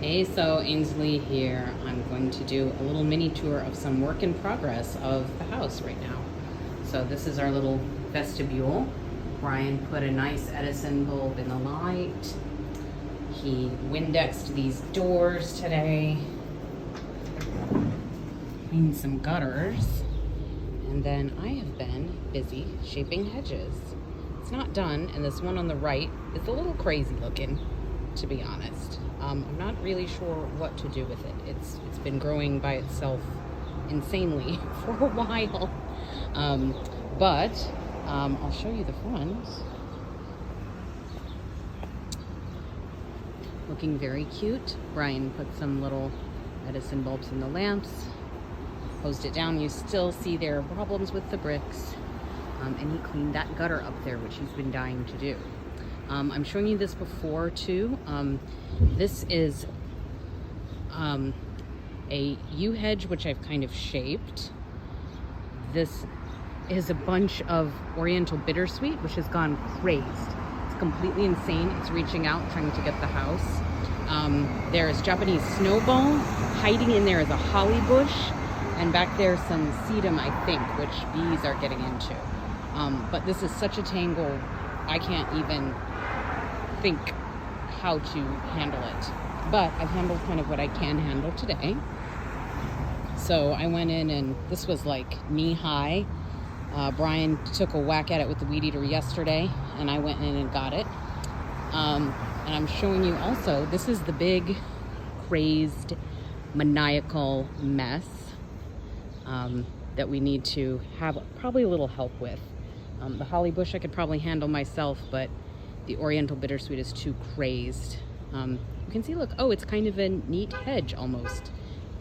Hey, so Ainsley here. I'm going to do a little mini tour of some work in progress of the house right now. So this is our little vestibule. Brian put a nice Edison bulb in the light. He Windexed these doors today. Cleaned some gutters. And then I have been busy shaping hedges. It's not done, and this one on the right is a little crazy looking, to be honest. I'm not really sure what to do with it. It's been growing by itself insanely for a while. But I'll show you the front. Looking very cute. Brian put some little Edison bulbs in the lamps. Hosed it down. You still see there are problems with the bricks. And he cleaned that gutter up there, which he's been dying to do. I'm showing you this before too. This is a yew hedge, which I've kind of shaped. This is a bunch of Oriental bittersweet, which has gone crazed. It's completely insane. It's reaching out, trying to get the house. There's Japanese snowball. Hiding in there is a holly bush. And back there's some sedum, I think, which bees are getting into. But this is such a tangle, I can't even think how to handle it. But I've handled kind of what I can handle today. So I went in, and this was like knee high. Brian took a whack at it with the weed eater yesterday, and I went in and got it. And I'm showing you also, this is the big, crazed, maniacal mess that we need to have probably a little help with. The holly bush I could probably handle myself, but the Oriental bittersweet is too crazed. You can see, look, oh, it's kind of a neat hedge almost.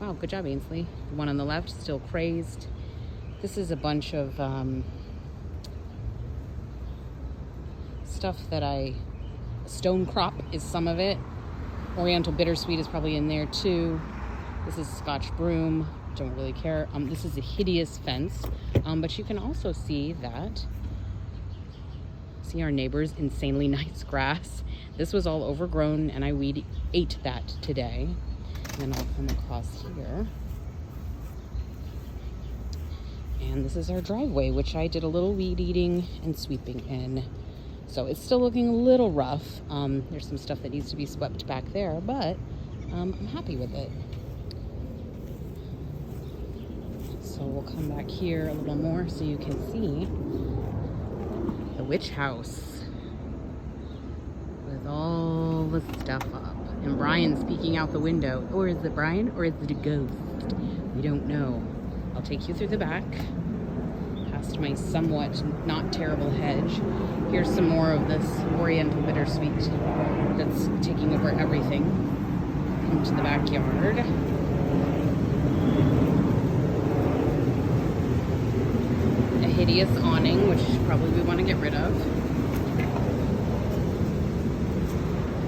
Wow, good job, Ainsley. The one on the left, still crazed. This is a bunch of stuff that stone crop is some of it. Oriental bittersweet is probably in there too. This is Scotch broom, don't really care. This is a hideous fence, but you can also see that. See our neighbor's insanely nice grass. This was all overgrown, and I ate that today. And then I'll come across here. And this is our driveway, which I did a little weed eating and sweeping in. So it's still looking a little rough. There's some stuff that needs to be swept back there, but I'm happy with it. So we'll come back here a little more so you can see the witch house with all the stuff up. And Brian's peeking out the window. Or is it Brian or is it a ghost? We don't know. I'll take you through the back, past my somewhat not terrible hedge. Here's some more of this Oriental bittersweet that's taking over everything. Into the backyard. Hideous awning, which probably we want to get rid of.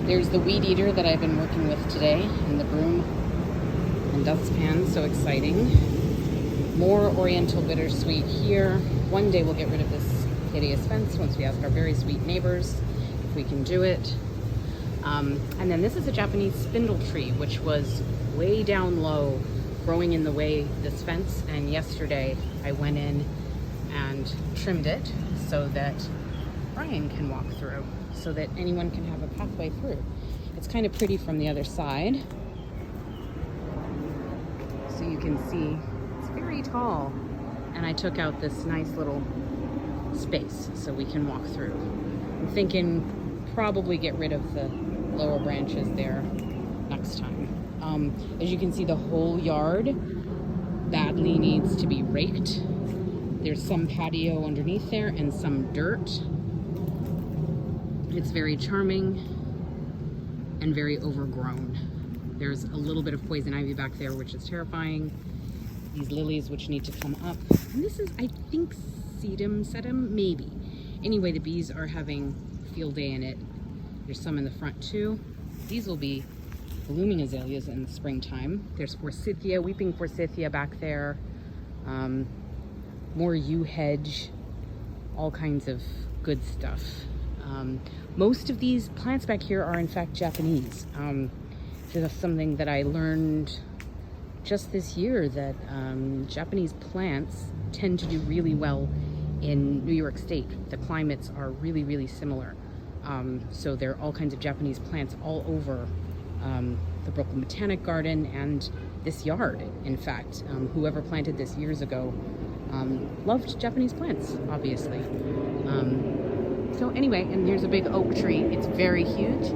There's the weed eater that I've been working with today, and the broom and dustpan, so exciting. More Oriental bittersweet here. One day we'll get rid of this hideous fence once we ask our very sweet neighbors if we can do it. And then this is a Japanese spindle tree, which was way down low, growing in the way this fence, and yesterday I went in and trimmed it so that Brian can walk through, so that anyone can have a pathway through. It's kind of pretty from the other side. So you can see it's very tall. And I took out this nice little space so we can walk through. I'm thinking probably get rid of the lower branches there next time. As you can see, the whole yard badly needs to be raked. There's some patio underneath there and some dirt. It's very charming and very overgrown. There's a little bit of poison ivy back there, which is terrifying. These lilies, which need to come up. And this is, I think, sedum, maybe. Anyway, the bees are having a field day in it. There's some in the front too. These will be blooming azaleas in the springtime. There's forsythia, weeping forsythia back there. More yew hedge, all kinds of good stuff. Most of these plants back here are in fact Japanese. just something that I learned just this year, that Japanese plants tend to do really well in New York State. The climates are really, really similar. So there are all kinds of Japanese plants all over the Brooklyn Botanic Garden and this yard. In fact, whoever planted this years ago loved Japanese plants, obviously. So anyway, and here's a big oak tree. It's very huge.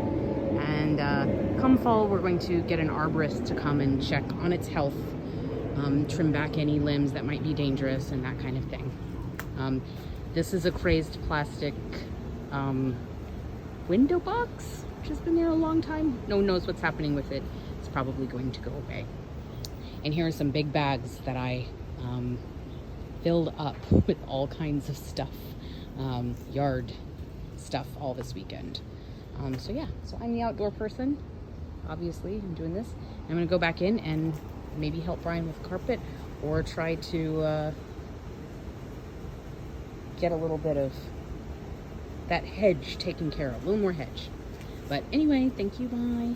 And come fall, we're going to get an arborist to come and check on its health, trim back any limbs that might be dangerous and that kind of thing. This is a crazed plastic window box, which has been there a long time. No one knows what's happening with it. It's probably going to go away. And here are some big bags that I filled up with all kinds of stuff, yard stuff all this weekend. So yeah, so I'm the outdoor person, obviously. I'm doing this. I'm gonna go back in and maybe help Brian with carpet, or try to get a little bit of that hedge taken care of, a little more hedge. But anyway, thank you, bye.